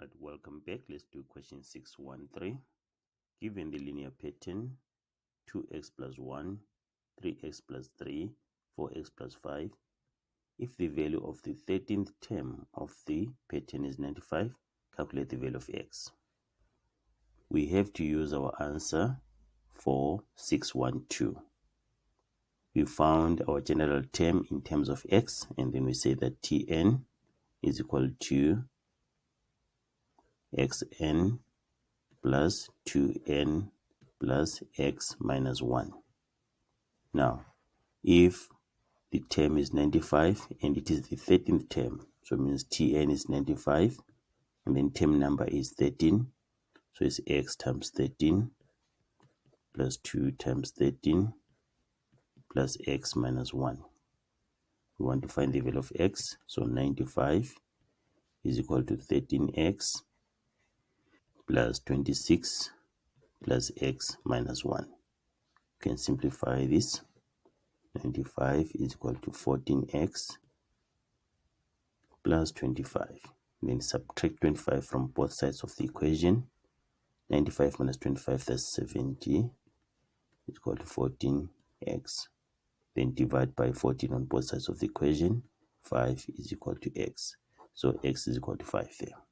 Right, welcome back. Let's do question 613. Given the linear pattern 2x plus 1, 3x plus 3, 4x plus 5, if the value of the 13th term of the pattern is 95, calculate the value of x. We have to use our answer for 612. We found our general term in terms of x, and then we say that Tn is equal to xn plus 2n plus x minus 1. Now, if the term is 95 and it is the 13th term, so it means Tn is 95 and then term number is 13, so it's x times 13 plus 2 times 13 plus x minus 1. We want to find the value of x, so 95 is equal to 13x plus 26 plus x minus 1. You can simplify this. 95 is equal to 14x plus 25. Then subtract 25 from both sides of the equation. 95 minus 25, that's 70, is equal to 14x. Then divide by 14 on both sides of the equation. 5 is equal to x. So x is equal to 5 there.